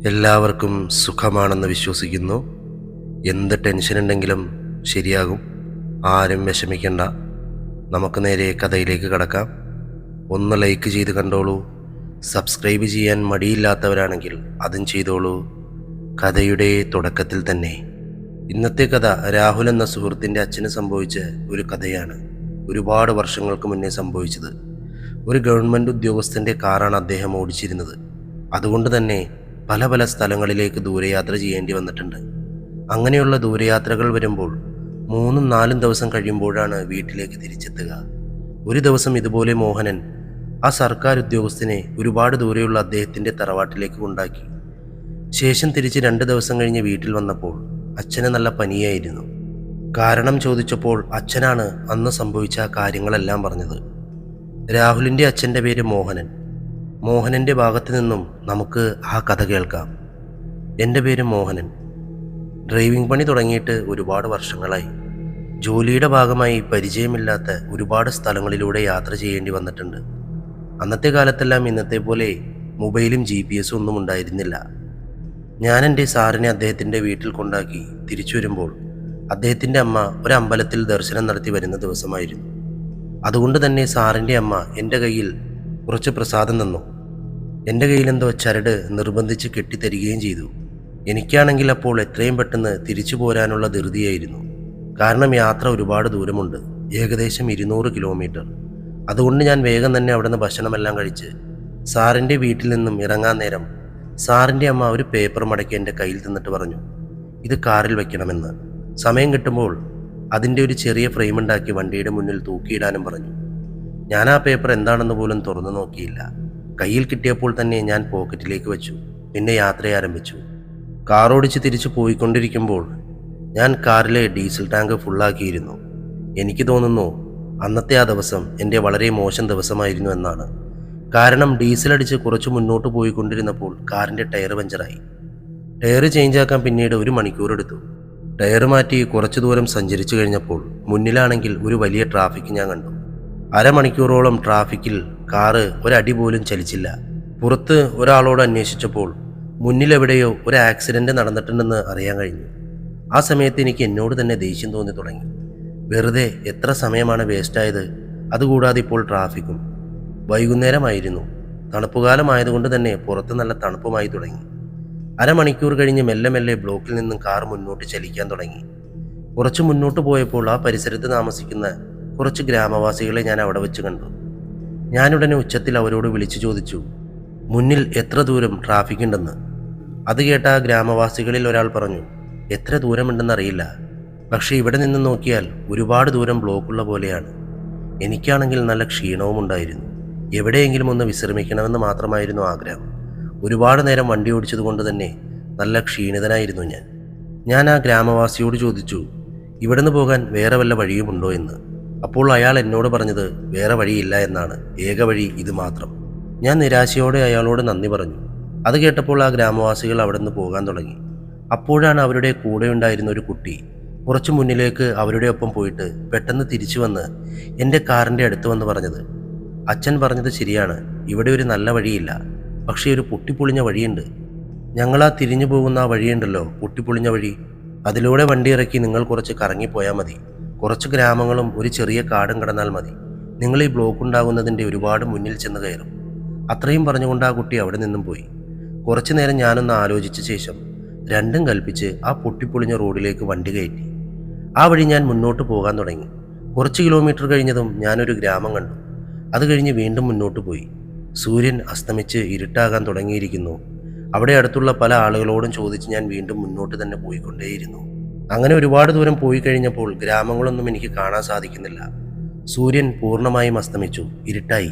എല്ലാവർക്കും സുഖമാണെന്ന് വിശ്വസിക്കുന്നു. എന്ത് ടെൻഷൻ ഉണ്ടെങ്കിലും ശരിയാകും. ആരും വിഷമിക്കണ്ട. നമുക്ക് നേരെ കഥയിലേക്ക് കടക്കാം. ഒന്ന് ലൈക്ക് ചെയ്ത് കണ്ടോളൂ. സബ്സ്ക്രൈബ് ചെയ്യാൻ മടിയില്ലാത്തവരാണെങ്കിൽ അതും ചെയ്തോളൂ. കഥയുടെ തുടക്കത്തിൽ തന്നെ ഇന്നത്തെ കഥ രാഹുൽ എന്ന സുഹൃത്തിൻ്റെ അച്ഛന് സംഭവിച്ച ഒരു കഥയാണ്. ഒരുപാട് വർഷങ്ങൾക്ക് മുന്നേ സംഭവിച്ചത്. ഒരു ഗവൺമെൻറ് ഉദ്യോഗസ്ഥൻ്റെ കാറാണ് അദ്ദേഹം ഓടിച്ചിരുന്നത്. അതുകൊണ്ട് തന്നെ പല പല സ്ഥലങ്ങളിലേക്ക് ദൂരയാത്ര ചെയ്യേണ്ടി വന്നിട്ടുണ്ട്. അങ്ങനെയുള്ള ദൂരയാത്രകൾ വരുമ്പോൾ 3-4 ദിവസം കഴിയുമ്പോഴാണ് വീട്ടിലേക്ക് തിരിച്ചെത്തുക. ഒരു ദിവസം ഇതുപോലെ മോഹനൻ ആ സർക്കാർ ഉദ്യോഗസ്ഥനെ ഒരുപാട് ദൂരെയുള്ള അദ്ദേഹത്തിൻ്റെ തറവാട്ടിലേക്ക് കൊണ്ടാക്കി. ശേഷം തിരിച്ച് 2 ദിവസം കഴിഞ്ഞ് വീട്ടിൽ വന്നപ്പോൾ അച്ഛന് നല്ല പനിയായിരുന്നു. കാരണം ചോദിച്ചപ്പോൾ അച്ഛനാണ് അന്ന് സംഭവിച്ച കാര്യങ്ങളെല്ലാം പറഞ്ഞത്. രാഹുലിൻ്റെ അച്ഛൻ്റെ പേര് മോഹനൻ. മോഹനൻ്റെ ഭാഗത്തു നിന്നും നമുക്ക് ആ കഥ കേൾക്കാം. എൻ്റെ പേര് മോഹനൻ. ഡ്രൈവിംഗ് പണി തുടങ്ങിയിട്ട് ഒരുപാട് വർഷങ്ങളായി. ജോലിയുടെ ഭാഗമായി പരിചയമില്ലാത്ത ഒരുപാട് സ്ഥലങ്ങളിലൂടെ യാത്ര ചെയ്യേണ്ടി വന്നിട്ടുണ്ട്. അന്നത്തെ കാലത്തെല്ലാം ഇന്നത്തെ പോലെ മൊബൈലും GPS ഒന്നും ഉണ്ടായിരുന്നില്ല. ഞാൻ എൻ്റെ സാറിനെ അദ്ദേഹത്തിൻ്റെ വീട്ടിൽ കൊണ്ടാക്കി തിരിച്ചു വരുമ്പോൾ അദ്ദേഹത്തിൻ്റെ അമ്മ ഒരു അമ്പലത്തിൽ ദർശനം നടത്തി വരുന്ന ദിവസമായിരുന്നു. അതുകൊണ്ട് തന്നെ സാറിൻ്റെ അമ്മ എൻ്റെ കയ്യിൽ കുറച്ച് പ്രസാദം തന്നു. എൻ്റെ കയ്യിലെന്തോ ചരട് നിർബന്ധിച്ച് കെട്ടിത്തരികയും ചെയ്തു. എനിക്കാണെങ്കിൽ അപ്പോൾ എത്രയും പെട്ടെന്ന് തിരിച്ചു പോരാനുള്ള ധൃതിയായിരുന്നു. കാരണം യാത്ര ഒരുപാട് ദൂരമുണ്ട്, ഏകദേശം 200 കിലോമീറ്റർ. അതുകൊണ്ട് ഞാൻ വേഗം തന്നെ അവിടെ നിന്ന് ഭക്ഷണമെല്ലാം കഴിച്ച് സാറിൻ്റെ വീട്ടിൽ നിന്നും ഇറങ്ങാൻ നേരം സാറിൻ്റെ അമ്മ ഒരു പേപ്പർ മടക്കി എൻ്റെ കയ്യിൽ തന്നിട്ട് പറഞ്ഞു, ഇത് കാറിൽ വെക്കണമെന്ന്. സമയം കിട്ടുമ്പോൾ അതിൻ്റെ ഒരു ചെറിയ ഫ്രെയിം ഉണ്ടാക്കി വണ്ടിയുടെ മുന്നിൽ തൂക്കിയിടാനും പറഞ്ഞു. ഞാൻ ആ പേപ്പർ എന്താണെന്ന് പോലും തുറന്നു നോക്കിയില്ല. കയ്യിൽ കിട്ടിയപ്പോൾ തന്നെ ഞാൻ പോക്കറ്റിലേക്ക് വെച്ചു. പിന്നെ യാത്ര ആരംഭിച്ചു. കാർ ഓടിച്ച് തിരിച്ചു പോയിക്കൊണ്ടിരിക്കുമ്പോൾ ഞാൻ കാറിലെ ഡീസൽ ടാങ്ക് ഫുള്ളാക്കിയിരുന്നു. എനിക്ക് തോന്നുന്നു അന്നത്തെ ആ ദിവസം എൻ്റെ വളരെ മോശം ദിവസമായിരുന്നു എന്നാണ്. കാരണം ഡീസൽ അടിച്ച് കുറച്ച് മുന്നോട്ട് പോയിക്കൊണ്ടിരുന്നപ്പോൾ കാറിൻ്റെ ടയർ പഞ്ചറായി. ടയർ ചേഞ്ചാക്കാൻ പിന്നീട് 1 മണിക്കൂർ എടുത്തു. ടയർ മാറ്റി കുറച്ച് ദൂരം സഞ്ചരിച്ചു കഴിഞ്ഞപ്പോൾ മുന്നിലാണെങ്കിൽ ഒരു വലിയ ട്രാഫിക് ഞാൻ കണ്ടു. അരമണിക്കൂറോളം ട്രാഫിക്കിൽ കാറ് ഒരടി പോലും ചലിച്ചില്ല. പുറത്ത് ഒരാളോട് അന്വേഷിച്ചപ്പോൾ മുന്നിലെവിടെയോ ഒരു ആക്സിഡൻറ്റ് നടന്നിട്ടുണ്ടെന്ന് അറിയാൻ കഴിഞ്ഞു. ആ സമയത്ത് എനിക്ക് എന്നോട് തന്നെ ദേഷ്യം തോന്നി തുടങ്ങി. വെറുതെ എത്ര സമയമാണ് വേസ്റ്റായത്. അതുകൂടാതെ ഇപ്പോൾ ട്രാഫിക്കും. വൈകുന്നേരമായിരുന്നു. തണുപ്പുകാലമായതുകൊണ്ട് തന്നെ പുറത്ത് നല്ല തണുപ്പുമായി തുടങ്ങി. അരമണിക്കൂർ കഴിഞ്ഞ് മെല്ലെ മെല്ലെ ബ്ലോക്കിൽ നിന്നും കാർ മുന്നോട്ട് ചലിക്കാൻ തുടങ്ങി. കുറച്ച് മുന്നോട്ട് പോയപ്പോൾ ആ പരിസരത്ത് താമസിക്കുന്ന കുറച്ച് ഗ്രാമവാസികളെ ഞാൻ അവിടെ വെച്ച് കണ്ടു. ഞാനുടനെ ഉച്ചത്തിൽ അവരോട് വിളിച്ചു ചോദിച്ചു, മുന്നിൽ എത്ര ദൂരം ട്രാഫിക് ഉണ്ടെന്ന്. അത് കേട്ട ആ ഗ്രാമവാസികളിൽ ഒരാൾ പറഞ്ഞു, എത്ര ദൂരമുണ്ടെന്നറിയില്ല, പക്ഷേ ഇവിടെ നിന്ന് നോക്കിയാൽ ഒരുപാട് ദൂരം ബ്ലോക്കുള്ള പോലെയാണ്. എനിക്കാണെങ്കിൽ നല്ല ക്ഷീണവും ഉണ്ടായിരുന്നു. എവിടെയെങ്കിലും ഒന്ന് വിശ്രമിക്കണമെന്ന് മാത്രമായിരുന്നു ആഗ്രഹം. ഒരുപാട് നേരം വണ്ടി ഓടിച്ചതുകൊണ്ട് തന്നെ നല്ല ക്ഷീണിതനായിരുന്നു ഞാൻ ആ ഗ്രാമവാസിയോട് ചോദിച്ചു, ഇവിടുന്ന് പോകാൻ വേറെ വല്ല വഴിയുമുണ്ടോ എന്ന്. അപ്പോൾ അയാൾ എന്നോട് പറഞ്ഞത് വേറെ വഴിയില്ല എന്നാണ്, ഏക വഴി ഇത് മാത്രം. ഞാൻ നിരാശയോടെ അയാളോട് നന്ദി പറഞ്ഞു. അത് കേട്ടപ്പോൾ ആ ഗ്രാമവാസികൾ അവിടെ നിന്ന് പോകാൻ തുടങ്ങി. അപ്പോഴാണ് അവരുടെ കൂടെ ഉണ്ടായിരുന്ന ഒരു കുട്ടി കുറച്ച് മുന്നിലേക്ക് അവരുടെ ഒപ്പം പോയിട്ട് പെട്ടെന്ന് തിരിച്ചു വന്ന് എൻ്റെ കാറിൻ്റെ അടുത്ത് വന്ന് പറഞ്ഞത്, അച്ഛൻ പറഞ്ഞത് ശരിയാണ്, ഇവിടെ ഒരു നല്ല വഴിയില്ല, പക്ഷേ ഒരു പൊട്ടിപ്പൊളിഞ്ഞ വഴിയുണ്ട്. ഞങ്ങളാ തിരിഞ്ഞു പോകുന്ന ആ വഴിയുണ്ടല്ലോ, പൊട്ടിപ്പൊളിഞ്ഞ വഴി, അതിലൂടെ വണ്ടി ഇറക്കി നിങ്ങൾ കുറച്ച് കറങ്ങിപ്പോയാൽ മതി. കുറച്ച് ഗ്രാമങ്ങളും ഒരു ചെറിയ കാടും കടന്നാൽ മതി. നിങ്ങൾ ഈ ബ്ലോക്ക് ഉണ്ടാകുന്നതിൻ്റെ ഒരുപാട് മുന്നിൽ ചെന്ന് കയറും. അത്രയും പറഞ്ഞുകൊണ്ട് ആ കുട്ടി അവിടെ നിന്നും പോയി. കുറച്ചു നേരം ഞാനൊന്ന് ആലോചിച്ച ശേഷം രണ്ടും കൽപ്പിച്ച് ആ പൊട്ടിപ്പൊളിഞ്ഞ റോഡിലേക്ക് വണ്ടി കയറ്റി. ആ വഴി ഞാൻ മുന്നോട്ട് പോകാൻ തുടങ്ങി. കുറച്ച് കിലോമീറ്റർ കഴിഞ്ഞതും ഞാനൊരു ഗ്രാമം കണ്ടു. അത് കഴിഞ്ഞ് വീണ്ടും മുന്നോട്ട് പോയി. സൂര്യൻ അസ്തമിച്ച് ഇരുട്ടാകാൻ തുടങ്ങിയിരിക്കുന്നു. അവിടെ അടുത്തുള്ള പല ആളുകളോടും ചോദിച്ച് ഞാൻ വീണ്ടും മുന്നോട്ട് തന്നെ പോയിക്കൊണ്ടേയിരുന്നു. അങ്ങനെ ഒരുപാട് ദൂരം പോയി കഴിഞ്ഞപ്പോൾ ഗ്രാമങ്ങളൊന്നും എനിക്ക് കാണാൻ സാധിക്കുന്നില്ല. സൂര്യൻ പൂർണ്ണമായും അസ്തമിച്ചു, ഇരുട്ടായി.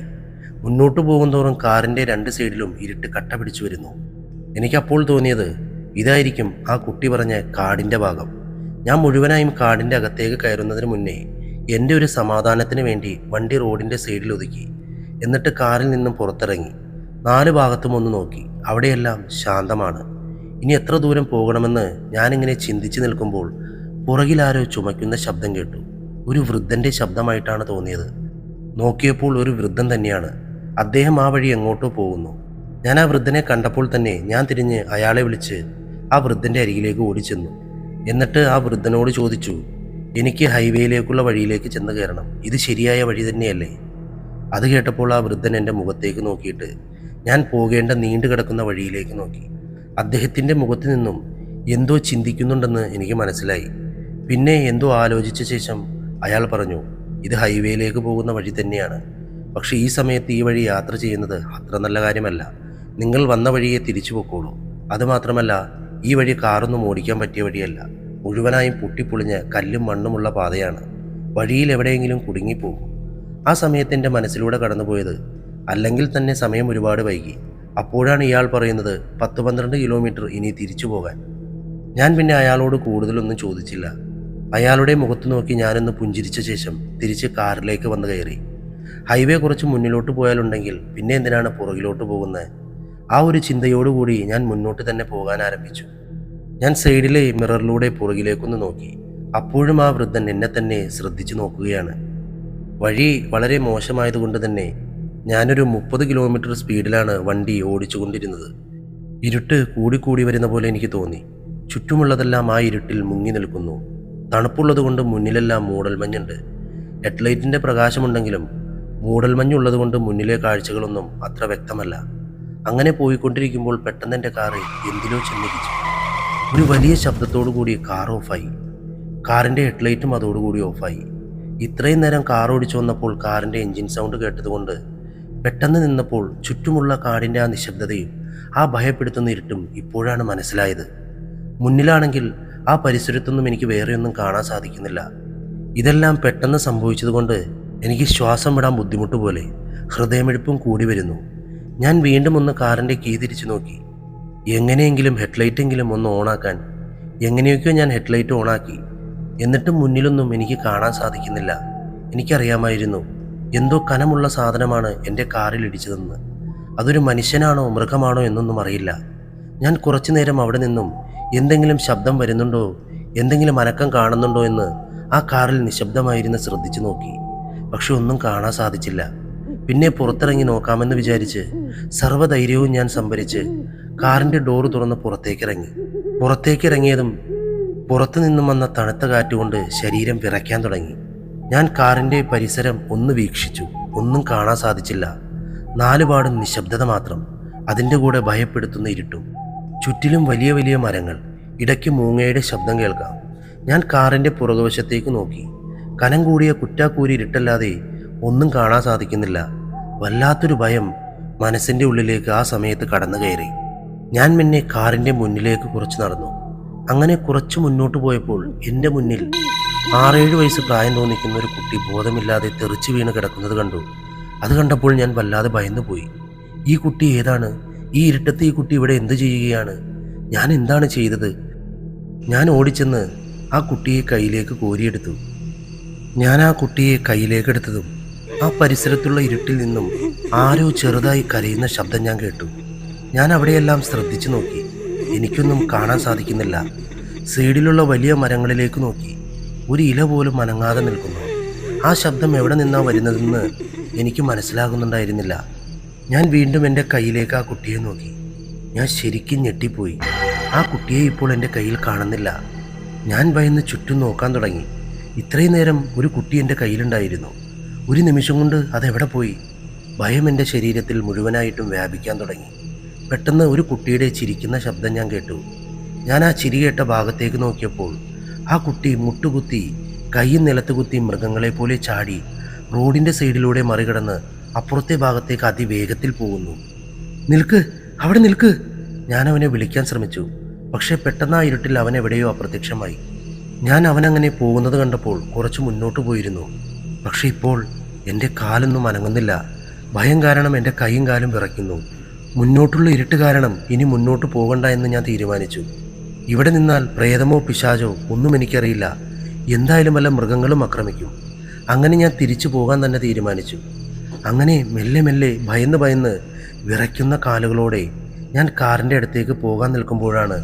മുന്നോട്ട് പോകുന്തോറും കാറിൻ്റെ 2 സൈഡിലും ഇരുട്ട് കട്ട പിടിച്ചു വരുന്നു. എനിക്കപ്പോൾ തോന്നിയത് ഇതായിരിക്കും ആ കുട്ടി പറഞ്ഞ കാടിൻ്റെ ഭാഗം. ഞാൻ മുഴുവനായും കാടിൻ്റെ അകത്തേക്ക് കയറുന്നതിന് മുന്നേ എൻ്റെ ഒരു സമാധാനത്തിന് വേണ്ടി വണ്ടി റോഡിൻ്റെ സൈഡിൽ ഒതുക്കി. എന്നിട്ട് കാറിൽ നിന്നും പുറത്തിറങ്ങി 4 ഭാഗത്തും ഒന്ന് നോക്കി. അവിടെയെല്ലാം ശാന്തമാണ്. ഇനി എത്ര ദൂരം പോകണമെന്ന് ഞാനിങ്ങനെ ചിന്തിച്ചു നിൽക്കുമ്പോൾ പുറകിലാരോ ചുമയ്ക്കുന്ന ശബ്ദം കേട്ടു. ഒരു വൃദ്ധൻ്റെ ശബ്ദമായിട്ടാണ് തോന്നിയത്. നോക്കിയപ്പോൾ ഒരു വൃദ്ധൻ തന്നെയാണ്. അദ്ദേഹം ആ വഴി എങ്ങോട്ടോ പോകുന്നു. ഞാൻ ആ വൃദ്ധനെ കണ്ടപ്പോൾ തന്നെ ഞാൻ തിരിഞ്ഞ് അയാളെ വിളിച്ച് ആ വൃദ്ധൻ്റെ അരികിലേക്ക് ഓടിച്ചെന്നു. എന്നിട്ട് ആ വൃദ്ധനോട് ചോദിച്ചു, എനിക്ക് ഹൈവേയിലേക്കുള്ള വഴിയിലേക്ക് ചെന്ന് കയറണം, ഇത് ശരിയായ വഴി തന്നെയല്ലേ? അത് കേട്ടപ്പോൾ ആ വൃദ്ധൻ എൻ്റെ മുഖത്തേക്ക് നോക്കിയിട്ട് ഞാൻ പോകേണ്ട നീണ്ടു കിടക്കുന്ന വഴിയിലേക്ക് നോക്കി. അദ്ദേഹത്തിൻ്റെ മുഖത്ത് നിന്നും എന്തോ ചിന്തിക്കുന്നുണ്ടെന്ന് എനിക്ക് മനസ്സിലായി. പിന്നെ എന്തോ ആലോചിച്ച ശേഷം അയാൾ പറഞ്ഞു, ഇത് ഹൈവേയിലേക്ക് പോകുന്ന വഴി തന്നെയാണ്. പക്ഷേ ഈ സമയത്ത് ഈ വഴി യാത്ര ചെയ്യുന്നത് അത്ര നല്ല കാര്യമല്ല. നിങ്ങൾ വന്ന വഴിയെ തിരിച്ചു പൊക്കോളൂ. അതുമാത്രമല്ല, ഈ വഴി കാറൊന്നും ഓടിക്കാൻ പറ്റിയ വഴിയല്ല. മുഴുവനായും പൊട്ടിപ്പൊളിഞ്ഞ് കല്ലും മണ്ണുമുള്ള പാതയാണ്. വഴിയിൽ എവിടെയെങ്കിലും കുടുങ്ങിപ്പോകും. ആ സമയത്ത് എൻ്റെ മനസ്സിലൂടെ കടന്നുപോയത്, അല്ലെങ്കിൽ തന്നെ സമയം ഒരുപാട് വൈകി. അപ്പോഴാണ് ഇയാൾ പറയുന്നത് 10-12 കിലോമീറ്റർ ഇനി തിരിച്ചു പോകാൻ. ഞാൻ പിന്നെ അയാളോട് കൂടുതലൊന്നും ചോദിച്ചില്ല. അയാളുടെ മുഖത്ത് നോക്കി ഞാനൊന്ന് പുഞ്ചിരിച്ച ശേഷം തിരിച്ച് കാറിലേക്ക് വന്ന് കയറി. ഹൈവേ കുറച്ച് മുന്നിലോട്ട് പോയാലുണ്ടെങ്കിൽ പിന്നെ എന്തിനാണ് പുറകിലോട്ട് പോകുന്നത്? ആ ഒരു ചിന്തയോടുകൂടി ഞാൻ മുന്നോട്ട് തന്നെ പോകാൻ ആരംഭിച്ചു. ഞാൻ സൈഡിലെ മിററിലൂടെ പുറകിലേക്കൊന്ന് നോക്കി. അപ്പോഴും ആ വൃദ്ധൻ എന്നെ തന്നെ ശ്രദ്ധിച്ചു നോക്കുകയാണ്. വഴി വളരെ മോശമായതുകൊണ്ട് തന്നെ ഞാനൊരു 30 കിലോമീറ്റർ സ്പീഡിലാണ് വണ്ടി ഓടിച്ചുകൊണ്ടിരുന്നത്. ഇരുട്ട് കൂടിക്കൂടി വരുന്ന പോലെ എനിക്ക് തോന്നി. ചുറ്റുമുള്ളതെല്ലാം ആ ഇരുട്ടിൽ മുങ്ങി നിൽക്കുന്നു. തണുപ്പുള്ളതുകൊണ്ട് മുന്നിലെല്ലാം മൂടൽമഞ്ഞുണ്ട്. ഹെഡ്ലൈറ്റിൻ്റെ പ്രകാശമുണ്ടെങ്കിലും മൂടൽമഞ്ഞുള്ളതുകൊണ്ട് മുന്നിലെ കാഴ്ചകളൊന്നും അത്ര വ്യക്തമല്ല. അങ്ങനെ പോയിക്കൊണ്ടിരിക്കുമ്പോൾ പെട്ടെന്ന് എൻ്റെ കാറ് എന്തിലോ ചെന്നിടിച്ചു. ഒരു വലിയ ശബ്ദത്തോടു കൂടി കാർ ഓഫായി. കാറിൻ്റെ ഹെഡ്ലൈറ്റും അതോടുകൂടി ഓഫായി. ഇത്രയും നേരം കാർ ഓടിച്ചു വന്നപ്പോൾ കാറിൻ്റെ എൻജിൻ സൗണ്ട് കേട്ടതുകൊണ്ട് പെട്ടെന്ന് നിന്നപ്പോൾ ചുറ്റുമുള്ള കാടിൻ്റെ ആ നിശബ്ദതയും ആ ഭയപ്പെടുത്തുന്ന ഇരുട്ടും ഇപ്പോഴാണ് മനസ്സിലായത്. മുന്നിലാണെങ്കിൽ ആ പരിസരത്തൊന്നും എനിക്ക് വേറെയൊന്നും കാണാൻ സാധിക്കുന്നില്ല. ഇതെല്ലാം പെട്ടെന്ന് സംഭവിച്ചതുകൊണ്ട് എനിക്ക് ശ്വാസം വിടാൻ ബുദ്ധിമുട്ട് പോലെ, ഹൃദയമിടിപ്പും കൂടി വരുന്നു. ഞാൻ വീണ്ടും ഒന്ന് കാറിൻ്റെ കീ തിരിച്ചു നോക്കി. എങ്ങനെയെങ്കിലും ഹെഡ്ലൈറ്റെങ്കിലും ഒന്ന് ഓണാക്കാൻ. എങ്ങനെയൊക്കെയോ ഞാൻ ഹെഡ്ലൈറ്റ് ഓണാക്കി. എന്നിട്ടും മുന്നിലൊന്നും എനിക്ക് കാണാൻ സാധിക്കുന്നില്ല. എനിക്കറിയാമായിരുന്നു എന്തോ കനമുള്ള സാധനമാണ് എൻ്റെ കാറിൽ ഇടിച്ചതെന്ന്. അതൊരു മനുഷ്യനാണോ മൃഗമാണോ എന്നൊന്നും അറിയില്ല. ഞാൻ കുറച്ചു നേരം അവിടെ നിന്നും എന്തെങ്കിലും ശബ്ദം വരുന്നുണ്ടോ, എന്തെങ്കിലും അനക്കം കാണുന്നുണ്ടോ എന്ന് ആ കാറിൽ നിശബ്ദമായിരുന്ന് ശ്രദ്ധിച്ചു നോക്കി. പക്ഷെ ഒന്നും കാണാൻ സാധിച്ചില്ല. പിന്നെ പുറത്തിറങ്ങി നോക്കാമെന്ന് വിചാരിച്ച് സർവ്വധൈര്യവും ഞാൻ സംഭരിച്ച് കാറിൻ്റെ ഡോറ് തുറന്ന് പുറത്തേക്കിറങ്ങിയതും പുറത്തു നിന്നും വന്ന തണുത്ത കാറ്റുകൊണ്ട് ശരീരം വിറയ്ക്കാൻ തുടങ്ങി. ഞാൻ കാറിൻ്റെ പരിസരം ഒന്ന് വീക്ഷിച്ചു. ഒന്നും കാണാൻ സാധിച്ചില്ല. നാലുപാടും നിശബ്ദത മാത്രം. അതിൻ്റെ കൂടെ ഭയപ്പെടുത്തുന്ന ഇരുട്ടും. ചുറ്റിലും വലിയ വലിയ മരങ്ങൾ. ഇടയ്ക്ക് മൂങ്ങയുടെ ശബ്ദം കേൾക്കാം. ഞാൻ കാറിൻ്റെ പുറകുവശത്തേക്ക് നോക്കി. കനം കൂടിയ കുറ്റാക്കൂരി ഇരുട്ടല്ലാതെ ഒന്നും കാണാൻ സാധിക്കുന്നില്ല. വല്ലാത്തൊരു ഭയം മനസ്സിൻ്റെ ഉള്ളിലേക്ക് ആ സമയത്ത് കടന്നു കയറി. ഞാൻ പിന്നെ കാറിൻ്റെ മുന്നിലേക്ക് കുറച്ച് നടന്നു. അങ്ങനെ കുറച്ച് മുന്നോട്ട് പോയപ്പോൾ എൻ്റെ മുന്നിൽ 6-7 വയസ്സ് പ്രായം തോന്നിക്കുന്ന ഒരു കുട്ടി ബോധമില്ലാതെ തെറിച്ചു വീണ് കിടക്കുന്നത് കണ്ടു. അത് കണ്ടപ്പോൾ ഞാൻ വല്ലാതെ ഭയന്നുപോയി. ഈ കുട്ടി ഏതാണ്? ഈ ഇരുട്ടത്ത് ഈ കുട്ടി ഇവിടെ എന്ത് ചെയ്യുകയാണ്? ഞാൻ എന്താണ് ചെയ്തത്? ഞാൻ ഓടിച്ചെന്ന് ആ കുട്ടിയെ കയ്യിലേക്ക് കോരിയെടുത്തു. ഞാൻ ആ കുട്ടിയെ കയ്യിലേക്കെടുത്തതും ആ പരിസരത്തുള്ള ഇരുട്ടിൽ നിന്നും ആരോ ചെറുതായി കരയുന്ന ശബ്ദം ഞാൻ കേട്ടു. ഞാൻ അവിടെയെല്ലാം ശ്രദ്ധിച്ചു നോക്കി. എനിക്കൊന്നും കാണാൻ സാധിക്കുന്നില്ല. സൈഡിലുള്ള വലിയ മരങ്ങളിലേക്ക് നോക്കി. ഒരു ഇല പോലും അനങ്ങാതെ നിൽക്കുന്നു. ആ ശബ്ദം എവിടെ നിന്നാ വരുന്നതെന്ന് എനിക്ക് മനസ്സിലാകുന്നുണ്ടായിരുന്നില്ല. ഞാൻ വീണ്ടും എൻ്റെ കയ്യിലേക്ക് ആ കുട്ടിയെ നോക്കി. ഞാൻ ശരിക്കും ഞെട്ടിപ്പോയി. ആ കുട്ടിയെ ഇപ്പോൾ എൻ്റെ കയ്യിൽ കാണുന്നില്ല. ഞാൻ ഭയന്ന് ചുറ്റും നോക്കാൻ തുടങ്ങി. ഇത്രയും നേരം ഒരു കുട്ടി എൻ്റെ കയ്യിലുണ്ടായിരുന്നു. ഒരു നിമിഷം കൊണ്ട് അതെവിടെ പോയി? ഭയം എൻ്റെ ശരീരത്തിൽ മുഴുവനായിട്ടും വ്യാപിക്കാൻ തുടങ്ങി. പെട്ടെന്ന് ഒരു കുട്ടിയുടെ ചിരിക്കുന്ന ശബ്ദം ഞാൻ കേട്ടു. ഞാൻ ആ ചിരി കേട്ട ഭാഗത്തേക്ക് നോക്കിയപ്പോൾ ആ കുട്ടി മുട്ടുകുത്തി കൈയും നിലത്ത് കുത്തി മൃഗങ്ങളെപ്പോലെ ചാടി റോഡിൻ്റെ സൈഡിലൂടെ മറികടന്ന് അപ്പുറത്തെ ഭാഗത്തേക്ക് അതിവേഗത്തിൽ പോകുന്നു. നിൽക്ക്, അവിടെ നിൽക്ക്! ഞാൻ അവനെ വിളിക്കാൻ ശ്രമിച്ചു. പക്ഷേ പെട്ടെന്ന് ആ ഇരുട്ടിൽ അവൻ എവിടെയോ അപ്രത്യക്ഷമായി. ഞാൻ അവനങ്ങനെ പോകുന്നത് കണ്ടപ്പോൾ കുറച്ച് മുന്നോട്ട് പോയിരുന്നു. പക്ഷെ ഇപ്പോൾ എൻ്റെ കാലൊന്നും അനങ്ങുന്നില്ല. ഭയം കാരണം എൻ്റെ കൈയും കാലും വിറയ്ക്കുന്നു. മുന്നോട്ടുള്ള ഇരുട്ട് കാരണം ഇനി മുന്നോട്ട് പോകണ്ട എന്ന് ഞാൻ തീരുമാനിച്ചു. ഇവിടെ നിന്നാൽ പ്രേതമോ പിശാചോ ഒന്നും എനിക്കറിയില്ല. എന്തായാലും വല്ല മൃഗങ്ങളും ആക്രമിക്കും. അങ്ങനെ ഞാൻ തിരിച്ചു പോകാൻ തന്നെ തീരുമാനിച്ചു. അങ്ങനെ മെല്ലെ മെല്ലെ ഭയന്ന് വിറയ്ക്കുന്ന കാലുകളോടെ ഞാൻ കാറിൻ്റെ അടുത്തേക്ക് പോകാൻ നിൽക്കുമ്പോഴാണ്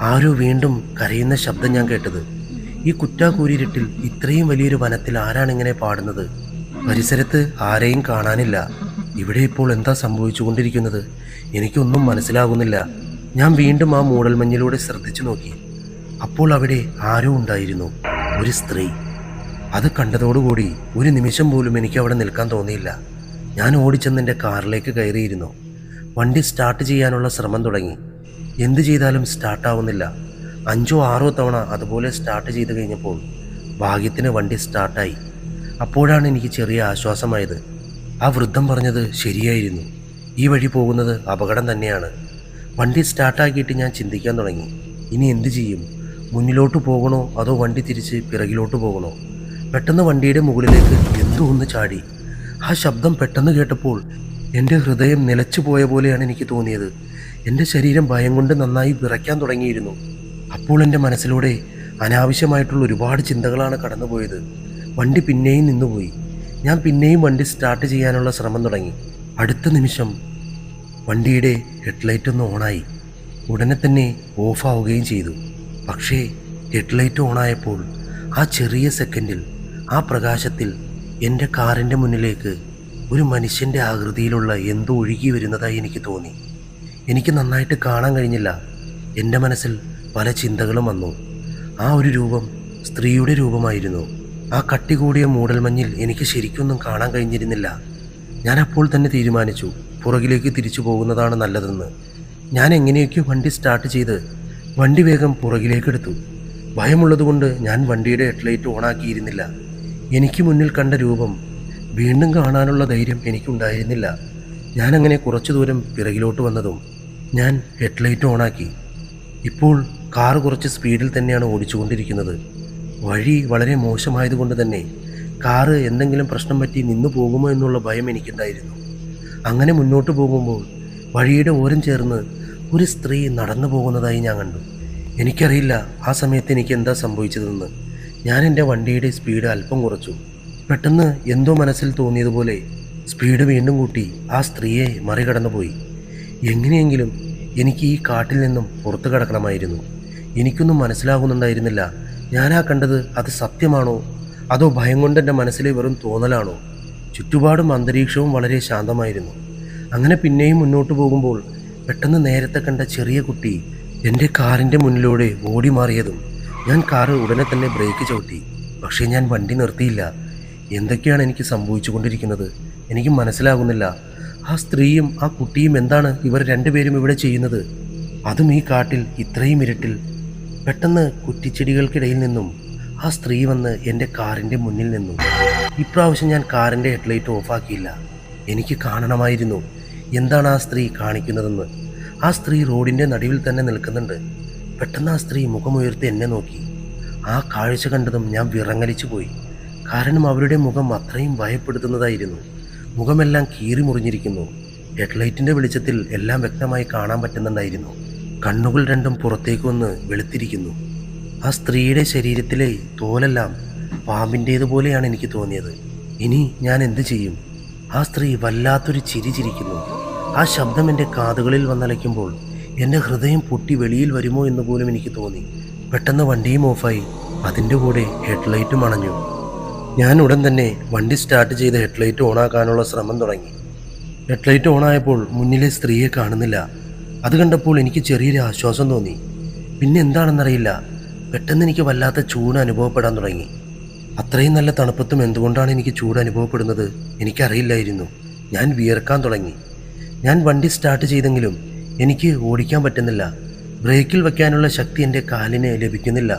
ആരോ വീണ്ടും കരയുന്ന ശബ്ദം ഞാൻ കേട്ടത്. ഈ കുറ്റാക്കൂരിരുട്ടിൽ ഇത്രയും വലിയൊരു വനത്തിൽ ആരാണിങ്ങനെ പാടുന്നത്? പരിസരത്ത് ആരെയും കാണാനില്ല. ഇവിടെ ഇപ്പോൾ എന്താ സംഭവിച്ചുകൊണ്ടിരിക്കുന്നത്? എനിക്കൊന്നും മനസ്സിലാകുന്നില്ല. ഞാൻ വീണ്ടും ആ മൂടൽമഞ്ഞിലൂടെ ശ്രദ്ധിച്ചു നോക്കി. അപ്പോൾ അവിടെ ആരോ ഉണ്ടായിരുന്നു, ഒരു സ്ത്രീ. അത് കണ്ടതോടുകൂടി ഒരു നിമിഷം പോലും എനിക്ക് അവിടെ നിൽക്കാൻ തോന്നിയില്ല. ഞാൻ ഓടിച്ചെന്ന് എൻ്റെ കാറിലേക്ക് കയറിയിരുന്നു. വണ്ടി സ്റ്റാർട്ട് ചെയ്യാനുള്ള ശ്രമം തുടങ്ങി. എന്ത് ചെയ്താലും സ്റ്റാർട്ടാവുന്നില്ല. 5-6 തവണ അതുപോലെ സ്റ്റാർട്ട് ചെയ്ത് കഴിഞ്ഞപ്പോൾ ഭാഗ്യത്തിന് വണ്ടി സ്റ്റാർട്ടായി. അപ്പോഴാണ് എനിക്ക് ചെറിയ ആശ്വാസമായത്. ആ വൃദ്ധം പറഞ്ഞത് ശരിയായിരുന്നു. ഈ വഴി പോകുന്നത് അപകടം തന്നെയാണ്. വണ്ടി സ്റ്റാർട്ടാക്കിയിട്ട് ഞാൻ ചിന്തിക്കാൻ തുടങ്ങി. ഇനി എന്തു ചെയ്യും? മുന്നിലോട്ട് പോകണോ അതോ വണ്ടി തിരിച്ച് പിറകിലോട്ട് പോകണോ? പെട്ടെന്ന് വണ്ടിയുടെ മുകളിലേക്ക് എന്തോ ഒന്ന് ചാടി. ആ ശബ്ദം പെട്ടെന്ന് കേട്ടപ്പോൾ എൻ്റെ ഹൃദയം നിലച്ചു പോയ പോലെയാണ് എനിക്ക് തോന്നിയത്. എൻ്റെ ശരീരം ഭയം കൊണ്ട് നന്നായി വിറയ്ക്കാൻ തുടങ്ങിയിരുന്നു. അപ്പോൾ എൻ്റെ മനസ്സിലൂടെ അനാവശ്യമായിട്ടുള്ള ഒരുപാട് ചിന്തകളാണ് കടന്നുപോയത്. വണ്ടി പിന്നെയും നിന്നുപോയി. ഞാൻ പിന്നെയും വണ്ടി സ്റ്റാർട്ട് ചെയ്യാനുള്ള ശ്രമം തുടങ്ങി. അടുത്ത നിമിഷം വണ്ടിയുടെ ഹെഡ്ലൈറ്റ് ഒന്ന് ഓണായി. ഉടനെ തന്നെ ഓഫാവുകയും ചെയ്തു. പക്ഷേ ഹെഡ്ലൈറ്റ് ഓണായപ്പോൾ ആ ചെറിയ സെക്കൻഡിൽ, ആ പ്രകാശത്തിൽ എൻ്റെ കാറിൻ്റെ മുന്നിലേക്ക് ഒരു മനുഷ്യൻ്റെ ആകൃതിയിലുള്ള എന്തോ ഒഴുകി വരുന്നതായി എനിക്ക് തോന്നി. എനിക്ക് നന്നായിട്ട് കാണാൻ കഴിഞ്ഞില്ല. എൻ്റെ മനസ്സിൽ പല ചിന്തകളും വന്നു. ആ ഒരു രൂപം സ്ത്രീയുടെ രൂപമായിരുന്നു. ആ കട്ടി കൂടിയ മൂടൽമഞ്ഞിൽ എനിക്ക് ശരിക്കൊന്നും കാണാൻ കഴിഞ്ഞിരുന്നില്ല. ഞാൻ അപ്പോൾ തന്നെ തീരുമാനിച്ചു, പുറകിലേക്ക് തിരിച്ചു പോകുന്നതാണ് നല്ലതെന്ന്. ഞാൻ എങ്ങനെയൊക്കെയോ വണ്ടി സ്റ്റാർട്ട് ചെയ്ത് വണ്ടി വേഗം പുറകിലേക്കെടുത്തു. ഭയമുള്ളതുകൊണ്ട് ഞാൻ വണ്ടിയുടെ ഹെഡ്ലൈറ്റ് ഓണാക്കിയിരുന്നില്ല. എനിക്ക് മുന്നിൽ കണ്ട രൂപം വീണ്ടും കാണാനുള്ള ധൈര്യം എനിക്കുണ്ടായിരുന്നില്ല. ഞാനങ്ങനെ കുറച്ചു ദൂരം പിറകിലോട്ട് വന്നതും ഞാൻ ഹെഡ്ലൈറ്റ് ഓണാക്കി. ഇപ്പോൾ കാറ് കുറച്ച് സ്പീഡിൽ തന്നെയാണ് ഓടിച്ചുകൊണ്ടിരിക്കുന്നത്. വഴി വളരെ മോശമായതുകൊണ്ട് തന്നെ കാറ് എന്തെങ്കിലും പ്രശ്നം പറ്റി നിന്നു പോകുമോ എന്നുള്ള ഭയം എനിക്കുണ്ടായിരുന്നു. അങ്ങനെ മുന്നോട്ട് പോകുമ്പോൾ വഴിയുടെ ഓരം ചേർന്ന് ഒരു സ്ത്രീ നടന്നു പോകുന്നതായി ഞാൻ കണ്ടു. എനിക്കറിയില്ല ആ സമയത്ത് എനിക്ക് എന്താ സംഭവിച്ചതെന്ന്. ഞാൻ എൻ്റെ വണ്ടിയുടെ സ്പീഡ് അല്പം കുറച്ചു. പെട്ടെന്ന് എന്തോ മനസ്സിൽ തോന്നിയതുപോലെ സ്പീഡ് വീണ്ടും കൂട്ടി ആ സ്ത്രീയെ മറികടന്നു പോയി. എങ്ങനെയെങ്കിലും എനിക്ക് ഈ കാട്ടിൽ നിന്നും പുറത്തു കടക്കണമായിരുന്നു. എനിക്കൊന്നും മനസ്സിലാകുന്നുണ്ടായിരുന്നില്ല. ഞാനാ കണ്ടത് അത് സത്യമാണോ അതോ ഭയം കൊണ്ട് എൻ്റെ മനസ്സിലെ വെറും തോന്നലാണോ? ചുറ്റുപാടും അന്തരീക്ഷവും വളരെ ശാന്തമായിരുന്നു. അങ്ങനെ പിന്നെയും മുന്നോട്ട് പോകുമ്പോൾ പെട്ടെന്ന് നേരത്തെ കണ്ട ചെറിയ കുട്ടി എൻ്റെ കാറിൻ്റെ മുന്നിലൂടെ ഓടി മാറിയതും ഞാൻ കാറ് ഉടനെ തന്നെ ബ്രേക്ക് ചവിട്ടി. പക്ഷേ ഞാൻ വണ്ടി നിർത്തിയില്ല. എന്തൊക്കെയാണ് എനിക്ക് സംഭവിച്ചു കൊണ്ടിരിക്കുന്നത്? എനിക്ക് മനസ്സിലാകുന്നില്ല. ആ സ്ത്രീയും ആ കുട്ടിയും എന്താണ് ഇവർ രണ്ടുപേരും ഇവിടെ ചെയ്യുന്നത്? അതും ഈ കാട്ടിൽ ഇത്രയും ഇരുട്ടിൽ. പെട്ടെന്ന് കുറ്റിച്ചെടികൾക്കിടയിൽ നിന്നും ആ സ്ത്രീ വന്ന് എൻ്റെ കാറിൻ്റെ മുന്നിൽ നിന്നു. ഇപ്രാവശ്യം ഞാൻ കാറിൻ്റെ ഹെഡ്ലൈറ്റ് ഓഫാക്കിയില്ല. എനിക്ക് കാണണമായിരുന്നു എന്താണ് ആ സ്ത്രീ കാണിക്കുന്നതെന്ന്. ആ സ്ത്രീ റോഡിൻ്റെ നടുവിൽ തന്നെ നിൽക്കുന്നുണ്ട്. പെട്ടെന്ന് ആ സ്ത്രീ മുഖമുയർത്തി എന്നെ നോക്കി. ആ കാഴ്ച കണ്ടതും ഞാൻ വിറങ്ങലിച്ചു പോയി. കാരണം അവരുടെ മുഖം അത്രയും ഭയപ്പെടുത്തുന്നതായിരുന്നു. മുഖമെല്ലാം കീറി മുറിഞ്ഞിരിക്കുന്നു. ഹെഡ്ലൈറ്റിൻ്റെ വെളിച്ചത്തിൽ എല്ലാം വ്യക്തമായി കാണാൻ പറ്റുന്നുണ്ടായിരുന്നു. കണ്ണുകൾ രണ്ടും പുറത്തേക്ക് വന്ന് വെളുത്തിരിക്കുന്നു. ആ സ്ത്രീയുടെ ശരീരത്തിലെ തോലെല്ലാം പാമ്പിൻ്റേതുപോലെയാണ് എനിക്ക് തോന്നിയത്. ഇനി ഞാൻ എന്തു ചെയ്യും? ആ സ്ത്രീ വല്ലാത്തൊരു ചിരി ചിരിക്കുന്നു. ആ ശബ്ദം എൻ്റെ കാതുകളിൽ വന്നലയ്ക്കുമ്പോൾ എൻ്റെ ഹൃദയം പൊട്ടി വെളിയിൽ വരുമോ എന്ന് പോലും എനിക്ക് തോന്നി. പെട്ടെന്ന് വണ്ടിയും ഓഫായി. അതിൻ്റെ കൂടെ ഹെഡ്ലൈറ്റും അണഞ്ഞു. ഞാൻ ഉടൻ തന്നെ വണ്ടി സ്റ്റാർട്ട് ചെയ്ത് ഹെഡ്ലൈറ്റ് ഓണാക്കാനുള്ള ശ്രമം തുടങ്ങി. ഹെഡ്ലൈറ്റ് ഓണായപ്പോൾ മുന്നിലെ സ്ത്രീയെ കാണുന്നില്ല. അത് കണ്ടപ്പോൾ എനിക്ക് ചെറിയൊരു ആശ്വാസം തോന്നി. പിന്നെ എന്താണെന്നറിയില്ല, പെട്ടെന്ന് എനിക്ക് വല്ലാത്ത ചൂട് അനുഭവപ്പെടാൻ തുടങ്ങി. അത്രയും നല്ല തണുപ്പത്തും എന്തുകൊണ്ടാണ് എനിക്ക് ചൂട് അനുഭവപ്പെടുന്നത് എനിക്കറിയില്ലായിരുന്നു. ഞാൻ വിയർക്കാൻ തുടങ്ങി. ഞാൻ വണ്ടി സ്റ്റാർട്ട് ചെയ്തെങ്കിലും എനിക്ക് ഓടിക്കാൻ പറ്റുന്നില്ല. ബ്രേക്കിൽ വയ്ക്കാനുള്ള ശക്തി എൻ്റെ കാലിന് ലഭിക്കുന്നില്ല.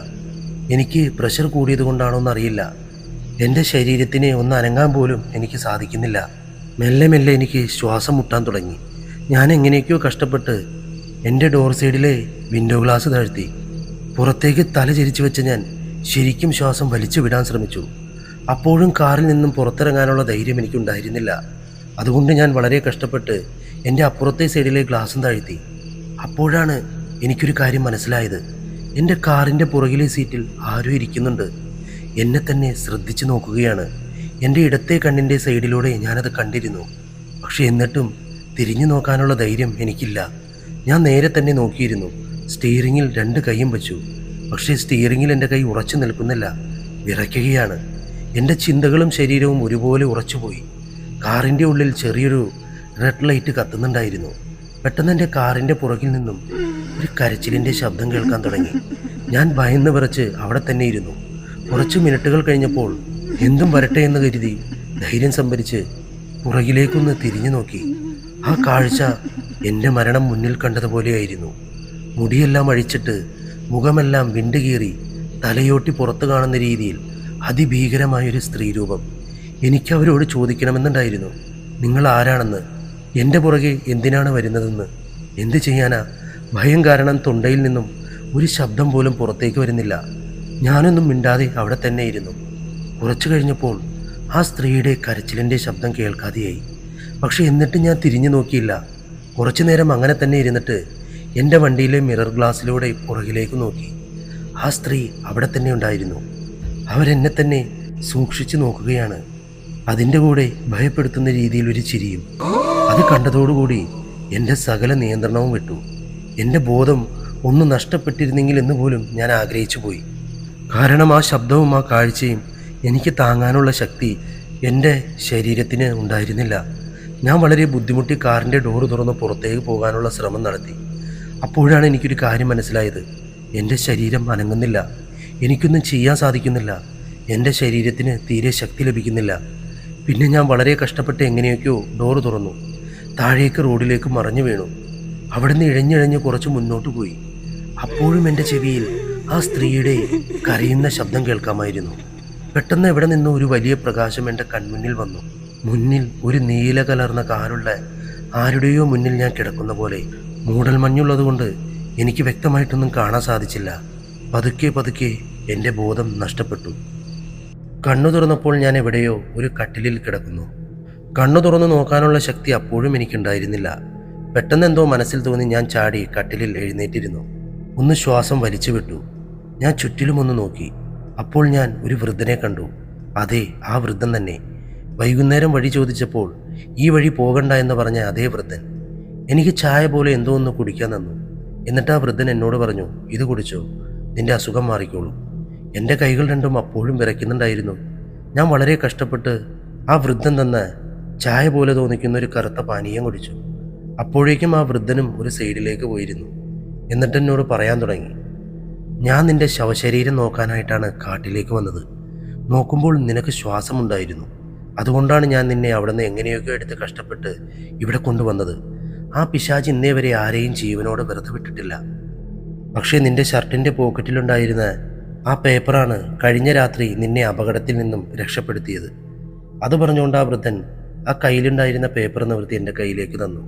എനിക്ക് പ്രഷർ കൂടിയത് കൊണ്ടാണോന്നറിയില്ല, എൻ്റെ ശരീരത്തിനെ ഒന്ന് അനങ്ങാൻ പോലും എനിക്ക് സാധിക്കുന്നില്ല. മെല്ലെ മെല്ലെ എനിക്ക് ശ്വാസം മുട്ടാൻ തുടങ്ങി. ഞാൻ എങ്ങനെയൊക്കെയോ കഷ്ടപ്പെട്ട് എൻ്റെ ഡോർ സൈഡിലെ വിൻഡോ ഗ്ലാസ് താഴ്ത്തി. പുറത്തേക്ക് തല ചരിച്ചു വെച്ച് ഞാൻ ശരിക്കും ശ്വാസം വലിച്ചു വിടാൻ ശ്രമിച്ചു. അപ്പോഴും കാറിൽ നിന്നും പുറത്തിറങ്ങാനുള്ള ധൈര്യം എനിക്കുണ്ടായിരുന്നില്ല. അതുകൊണ്ട് ഞാൻ വളരെ കഷ്ടപ്പെട്ട് എൻ്റെ അപ്പുറത്തെ സൈഡിലെ ഗ്ലാസും താഴ്ത്തി. അപ്പോഴാണ് എനിക്കൊരു കാര്യം മനസ്സിലായത്. എൻ്റെ കാറിൻ്റെ പുറകിലെ സീറ്റിൽ ആരോ ഇരിക്കുന്നുണ്ട്. എന്നെ തന്നെ ശ്രദ്ധിച്ചു നോക്കുകയാണ്. എൻ്റെ ഇടത്തെ കണ്ണിൻ്റെ സൈഡിലൂടെ ഞാനത് കണ്ടിരുന്നു. പക്ഷെ എന്നിട്ടും തിരിഞ്ഞു നോക്കാനുള്ള ധൈര്യം എനിക്കില്ല. ഞാൻ നേരെ തന്നെ നോക്കിയിരുന്നു. സ്റ്റിയറിങ്ങിൽ 2 കൈയും വെച്ചു. പക്ഷേ സ്റ്റിയറിങ്ങിൽ എൻ്റെ കൈ ഉറച്ചു നിൽക്കുന്നില്ല, വിറയ്ക്കുകയാണ്. എൻ്റെ ചിന്തകളും ശരീരവും ഒരുപോലെ ഉറച്ചുപോയി. കാറിൻ്റെ ഉള്ളിൽ ചെറിയൊരു റെഡ് ലൈറ്റ് കത്തുന്നുണ്ടായിരുന്നു. പെട്ടെന്ന് എൻ്റെ കാറിൻ്റെ പുറകിൽ നിന്നും ഒരു കരച്ചിലിൻ്റെ ശബ്ദം കേൾക്കാൻ തുടങ്ങി. ഞാൻ ഭയന്ന് വിറച്ച് അവിടെ തന്നെ ഇരുന്നു. കുറച്ച് മിനിറ്റുകൾ കഴിഞ്ഞപ്പോൾ എന്തും വരട്ടെ എന്ന് കരുതി ധൈര്യം സംഭരിച്ച് പുറകിലേക്കൊന്ന് തിരിഞ്ഞു നോക്കി. ആ കാഴ്ച എൻ്റെ മരണം മുന്നിൽ കണ്ടതുപോലെയായിരുന്നു. മുടിയെല്ലാം അഴിച്ചിട്ട് മുഖമെല്ലാം വിണ്ടുകീറി തലയോട്ടി പുറത്തു കാണുന്ന രീതിയിൽ അതിഭീകരമായൊരു സ്ത്രീരൂപം. എനിക്കവരോട് ചോദിക്കണമെന്നുണ്ടായിരുന്നു, നിങ്ങൾ ആരാണെന്ന്, എൻ്റെ പുറകെ എന്തിനാണ് വരുന്നതെന്ന്. എന്ത് ചെയ്യാനാ? ഭയം കാരണം തൊണ്ടയിൽ നിന്നും ഒരു ശബ്ദം പോലും പുറത്തേക്ക് വരുന്നില്ല. ഞാനൊന്നും മിണ്ടാതെ അവിടെ തന്നെ ഇരുന്നു. കുറച്ചു കഴിഞ്ഞപ്പോൾ ആ സ്ത്രീയുടെ കരച്ചിലിൻ്റെ ശബ്ദം കേൾക്കാതെയായി. പക്ഷെ എന്നിട്ട് ഞാൻ തിരിഞ്ഞു നോക്കിയില്ല. കുറച്ചു നേരം അങ്ങനെ തന്നെ ഇരുന്നിട്ട് എൻ്റെ വണ്ടിയിലെ മിറർ ഗ്ലാസ്സിലൂടെ പുറകിലേക്ക് നോക്കി. ആ സ്ത്രീ അവിടെ തന്നെ ഉണ്ടായിരുന്നു. അവരെന്നെ തന്നെ സൂക്ഷിച്ചു നോക്കുകയാണ്. അതിൻ്റെ കൂടെ ഭയപ്പെടുത്തുന്ന രീതിയിൽ ഒരു ചിരിയും. അത് കണ്ടതോടുകൂടി എൻ്റെ സകല നിയന്ത്രണവും വിട്ടു. എൻ്റെ ബോധം ഒന്ന് നഷ്ടപ്പെട്ടിരുന്നെങ്കിൽ എന്ന് പോലും ഞാൻ ആഗ്രഹിച്ചു പോയി. കാരണം ആ ശബ്ദവും ആ കാഴ്ചയും എനിക്ക് താങ്ങാനുള്ള ശക്തി എൻ്റെ ശരീരത്തിന് ഉണ്ടായിരുന്നില്ല. ഞാൻ വളരെ ബുദ്ധിമുട്ടി കാറിൻ്റെ ഡോറ് തുറന്ന് പുറത്തേക്ക് പോകാനുള്ള ശ്രമം നടത്തി. അപ്പോഴാണ് എനിക്കൊരു കാര്യം മനസ്സിലായത്. എൻ്റെ ശരീരം അനങ്ങുന്നില്ല. എനിക്കൊന്നും ചെയ്യാൻ സാധിക്കുന്നില്ല. എൻ്റെ ശരീരത്തിന് തീരെ ശക്തി ലഭിക്കുന്നില്ല. പിന്നെ ഞാൻ വളരെ കഷ്ടപ്പെട്ട് എങ്ങനെയൊക്കെയോ ഡോറ് തുറന്നു. താഴേക്ക് റോഡിലേക്ക് മറഞ്ഞു വീണു. അവിടെ നിന്ന് ഇഴഞ്ഞിഴഞ്ഞ് കുറച്ച് മുന്നോട്ട് പോയി. അപ്പോഴും എൻ്റെ ചെവിയിൽ ആ സ്ത്രീയുടെ കരയുന്ന ശബ്ദം കേൾക്കാമായിരുന്നു. പെട്ടെന്ന് എവിടെ നിന്നോ ഒരു വലിയ പ്രകാശം എൻ്റെ കൺമുന്നിൽ വന്നു. മുന്നിൽ ഒരു നീല കലർന്ന കാറുള്ള ആരുടെയോ മുന്നിൽ ഞാൻ കിടക്കുന്ന പോലെ. മൂടൽ മഞ്ഞുള്ളതുകൊണ്ട് എനിക്ക് വ്യക്തമായിട്ടൊന്നും കാണാൻ സാധിച്ചില്ല. പതുക്കെ പതുക്കെ എൻ്റെ ബോധം നഷ്ടപ്പെട്ടു. കണ്ണു തുറന്നപ്പോൾ ഞാൻ എവിടെയോ ഒരു കട്ടിലിൽ കിടക്കുന്നു. കണ്ണു തുറന്നു നോക്കാനുള്ള ശക്തി അപ്പോഴും എനിക്കുണ്ടായിരുന്നില്ല. പെട്ടെന്ന് എന്തോ മനസ്സിൽ തോന്നി ഞാൻ ചാടി കട്ടിലിൽ എഴുന്നേറ്റിരുന്നു. ഒന്ന് ശ്വാസം വലിച്ചു വിട്ടു. ഞാൻ ചുറ്റിലുമൊന്ന് നോക്കി. അപ്പോൾ ഞാൻ ഒരു വൃദ്ധനെ കണ്ടു. അതെ, ആ വൃദ്ധൻ തന്നെ. വൈകുന്നേരം വഴി ചോദിച്ചപ്പോൾ ഈ വഴി പോകണ്ട എന്ന് പറഞ്ഞ അതേ വൃദ്ധൻ. എനിക്ക് ചായ പോലെ എന്തോ ഒന്ന് കുടിക്കാൻ തന്നു. എന്നിട്ട് ആ വൃദ്ധൻ എന്നോട് പറഞ്ഞു, ഇത് കുടിച്ചോ, നിന്റെ അസുഖം മാറിക്കോളൂ. എൻ്റെ കൈകൾ രണ്ടും അപ്പോഴും വിറയ്ക്കുന്നുണ്ടായിരുന്നു. ഞാൻ വളരെ കഷ്ടപ്പെട്ട് ആ വൃദ്ധൻ തന്ന ചായ പോലെ തോന്നിക്കുന്ന ഒരു കറുത്ത പാനീയം കുടിച്ചു. അപ്പോഴേക്കും ആ വൃദ്ധനും ഒരു സൈഡിലേക്ക് പോയിരുന്നു. എന്നിട്ട് എന്നോട് പറയാൻ തുടങ്ങി, ഞാൻ നിന്റെ ശവശരീരം നോക്കാനായിട്ടാണ് കാട്ടിലേക്ക് വന്നത്. നോക്കുമ്പോൾ നിനക്ക് ശ്വാസമുണ്ടായിരുന്നു. അതുകൊണ്ടാണ് ഞാൻ നിന്നെ അവിടെ നിന്ന് എങ്ങനെയൊക്കെ എടുത്ത് കഷ്ടപ്പെട്ട് ഇവിടെ കൊണ്ടുവന്നത്. ആ പിശാച് ഇന്നേ വരെ ആരെയും ജീവനോടെ വെറുതെ വിട്ടിട്ടില്ല. പക്ഷേ നിന്റെ ഷർട്ടിൻ്റെ പോക്കറ്റിലുണ്ടായിരുന്ന ആ പേപ്പറാണ് കഴിഞ്ഞ രാത്രി നിന്നെ അപകടത്തിൽ നിന്നും രക്ഷപ്പെടുത്തിയത്. അത് പറഞ്ഞുകൊണ്ട് ആ വൃദ്ധൻ ആ കയ്യിലുണ്ടായിരുന്ന പേപ്പർ നിവർത്തി എൻ്റെ കയ്യിലേക്ക് തന്നു.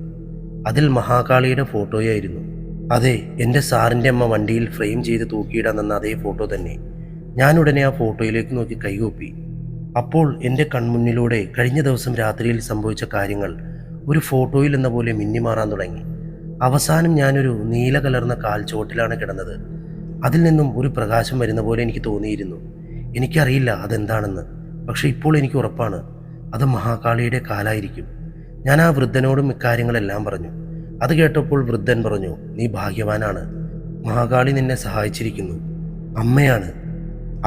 അതിൽ മഹാകാളിയുടെ ഫോട്ടോയായിരുന്നു. അതെ, എൻ്റെ സാറിൻ്റെ അമ്മ വണ്ടിയിൽ ഫ്രെയിം ചെയ്ത് തൂക്കിയിടാൻ തന്ന അതേ ഫോട്ടോ തന്നെ. ഞാൻ ഉടനെ ആ ഫോട്ടോയിലേക്ക് നോക്കി കൈകൂപ്പി. അപ്പോൾ എൻ്റെ കൺമുന്നിലൂടെ കഴിഞ്ഞ ദിവസം രാത്രിയിൽ സംഭവിച്ച കാര്യങ്ങൾ ഒരു ഫോട്ടോയിൽ എന്ന പോലെ മിന്നിമാറാൻ തുടങ്ങി. അവസാനം ഞാനൊരു നീല കലർന്ന കാൽച്ചോട്ടിലാണ് കിടന്നത്. അതിൽ നിന്നും ഒരു പ്രകാശം വരുന്ന പോലെ എനിക്ക് തോന്നിയിരുന്നു. എനിക്കറിയില്ല അതെന്താണെന്ന്. പക്ഷെ ഇപ്പോൾ എനിക്ക് ഉറപ്പാണ്, അത് മഹാകാളിയുടെ കാലായിരിക്കും. ഞാൻ ആ വൃദ്ധനോടും ഇക്കാര്യങ്ങളെല്ലാം പറഞ്ഞു. അത് കേട്ടപ്പോൾ വൃദ്ധൻ പറഞ്ഞു, നീ ഭാഗ്യവാനാണ്. മഹാകാളി നിന്നെ സഹായിച്ചിരിക്കുന്നു. അമ്മയാണ്.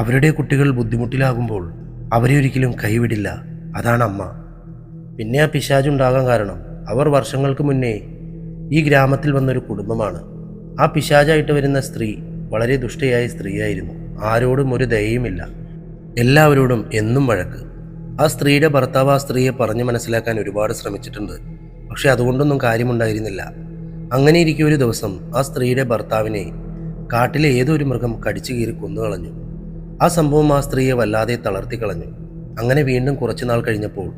അവരുടെ കുട്ടികൾ ബുദ്ധിമുട്ടിലാകുമ്പോൾ അവരെ ഒരിക്കലും കൈവിടില്ല. അതാണ് അമ്മ. പിന്നെ ആ പിശാചുണ്ടാകാൻ കാരണം അവർ വർഷങ്ങൾക്ക് മുന്നേ ഈ ഗ്രാമത്തിൽ വന്നൊരു കുടുംബമാണ്. ആ പിശാചായിട്ട് വരുന്ന സ്ത്രീ വളരെ ദുഷ്ടയായ സ്ത്രീയായിരുന്നു. ആരോടും ഒരു ദയയുമില്ല. എല്ലാവരോടും എന്നും വഴക്ക്. ആ സ്ത്രീയുടെ ഭർത്താവ് ആ സ്ത്രീയെ പറഞ്ഞു മനസ്സിലാക്കാൻ ഒരുപാട് ശ്രമിച്ചിട്ടുണ്ട്. പക്ഷെ അതുകൊണ്ടൊന്നും കാര്യമുണ്ടായിരുന്നില്ല. അങ്ങനെ ഇരിക്കെ ഒരു ദിവസം ആ സ്ത്രീയുടെ ഭർത്താവിനെ കാട്ടിലെ ഏതൊരു മൃഗം കടിച്ചു കീറി കൊന്നുകളഞ്ഞു. ആ സംഭവം ആ സ്ത്രീയെ വല്ലാതെ തളർത്തിക്കളഞ്ഞു. അങ്ങനെ വീണ്ടും കുറച്ചുനാൾ കഴിഞ്ഞപ്പോൾ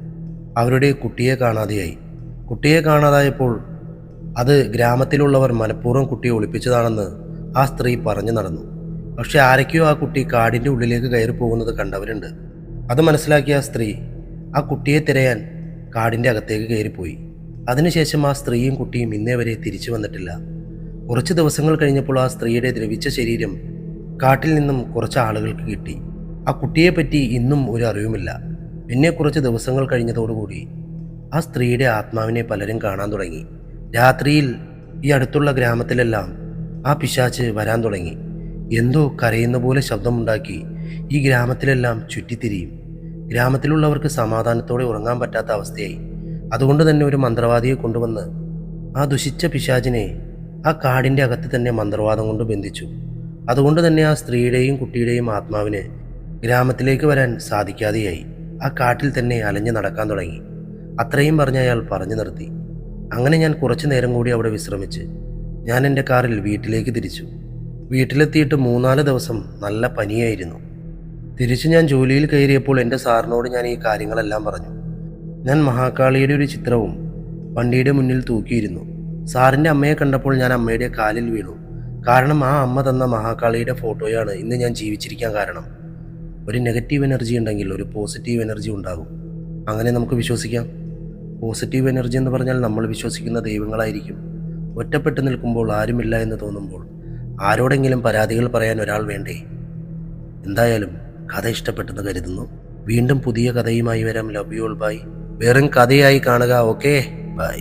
അവരുടെ കുട്ടിയെ കാണാതെയായി. കുട്ടിയെ കാണാതായപ്പോൾ അത് ഗ്രാമത്തിലുള്ളവർ മനഃപൂർവ്വം കുട്ടിയെ ഒളിപ്പിച്ചതാണെന്ന് ആ സ്ത്രീ പറഞ്ഞു നടന്നു. പക്ഷെ ആരൊക്കെയോ ആ കുട്ടി കാടിൻ്റെ ഉള്ളിലേക്ക് കയറി പോകുന്നത് കണ്ടവരുണ്ട്. അത് മനസ്സിലാക്കിയ ആ സ്ത്രീ ആ കുട്ടിയെ തിരയാൻ കാടിൻ്റെ അകത്തേക്ക് കയറിപ്പോയി. അതിനുശേഷം ആ സ്ത്രീയും കുട്ടിയും ഇന്നേ വരെ തിരിച്ചു വന്നിട്ടില്ല. കുറച്ച് ദിവസങ്ങൾ കഴിഞ്ഞപ്പോൾ ആ സ്ത്രീയുടെ ദ്രവിച്ച ശരീരം കാട്ടിൽ നിന്നും കുറച്ച് ആളുകൾക്ക് കിട്ടി. ആ കുട്ടിയെപ്പറ്റി ഇന്നും ഒരു അറിവുമില്ല. പിന്നെ കുറച്ച് ദിവസങ്ങൾ കഴിഞ്ഞതോടുകൂടി ആ സ്ത്രീയുടെ ആത്മാവിനെ പലരും കാണാൻ തുടങ്ങി. രാത്രിയിൽ ഈ അടുത്തുള്ള ഗ്രാമത്തിലെല്ലാം ആ പിശാച് വരാൻ തുടങ്ങി. എന്തോ കരയുന്ന പോലെ ശബ്ദമുണ്ടാക്കി ഈ ഗ്രാമത്തിലെല്ലാം ചുറ്റിത്തിരിയും. ഗ്രാമത്തിലുള്ളവർക്ക് സമാധാനത്തോടെ ഉറങ്ങാൻ പറ്റാത്ത അവസ്ഥയായി. അതുകൊണ്ട് തന്നെ ഒരു മന്ത്രവാദിയെ കൊണ്ടുവന്ന് ആ ദുഷിച്ച പിശാചിനെ ആ കാടിൻ്റെ അകത്ത് തന്നെ മന്ത്രവാദം കൊണ്ട് ബന്ധിച്ചു. അതുകൊണ്ട് തന്നെ ആ സ്ത്രീയുടെയും കുട്ടിയുടെയും ആത്മാവിന് ഗ്രാമത്തിലേക്ക് വരാൻ സാധിക്കാതെയായി. ആ കാട്ടിൽ തന്നെ അലഞ്ഞു നടക്കാൻ തുടങ്ങി. അത്രയും പറഞ്ഞ് അയാൾ പറഞ്ഞു നിർത്തി. അങ്ങനെ ഞാൻ കുറച്ചു നേരം കൂടി അവിടെ വിശ്രമിച്ച് ഞാൻ എൻ്റെ കാറിൽ വീട്ടിലേക്ക് തിരിച്ചു. വീട്ടിലെത്തിയിട്ട് 3-4 ദിവസം നല്ല പനിയായിരുന്നു. തിരിച്ച് ഞാൻ ജോലിയിൽ കയറിയപ്പോൾ എൻ്റെ സാറിനോട് ഞാൻ ഈ കാര്യങ്ങളെല്ലാം പറഞ്ഞു. ഞാൻ മഹാകാളിയുടെ ഒരു ചിത്രവും വണ്ടിയുടെ മുന്നിൽ തൂക്കിയിരുന്നു. സാറിൻ്റെ അമ്മയെ കണ്ടപ്പോൾ ഞാൻ അമ്മയുടെ കാലിൽ വീണു. കാരണം ആ അമ്മ തന്ന മഹാകാളിയുടെ ഫോട്ടോയാണ് ഇന്ന് ഞാൻ ജീവിച്ചിരിക്കാൻ കാരണം. ഒരു നെഗറ്റീവ് എനർജി ഉണ്ടെങ്കിൽ ഒരു പോസിറ്റീവ് എനർജി ഉണ്ടാകും. അങ്ങനെ നമുക്ക് വിശ്വസിക്കാം. പോസിറ്റീവ് എനർജി എന്ന് പറഞ്ഞാൽ നമ്മൾ വിശ്വസിക്കുന്ന ദൈവങ്ങളായിരിക്കും. ഒറ്റപ്പെട്ടു നിൽക്കുമ്പോൾ ആരുമില്ല എന്ന് തോന്നുമ്പോൾ ആരോടെങ്കിലും പരാതികൾ പറയാൻ ഒരാൾ വേണ്ടേ? എന്തായാലും കഥ ഇഷ്ടപ്പെട്ടെന്ന് കരുതുന്നു. വീണ്ടും പുതിയ കഥയുമായി വരാം. Love you all. ബൈ. വെറും കഥയായി കാണുക. Okay, by.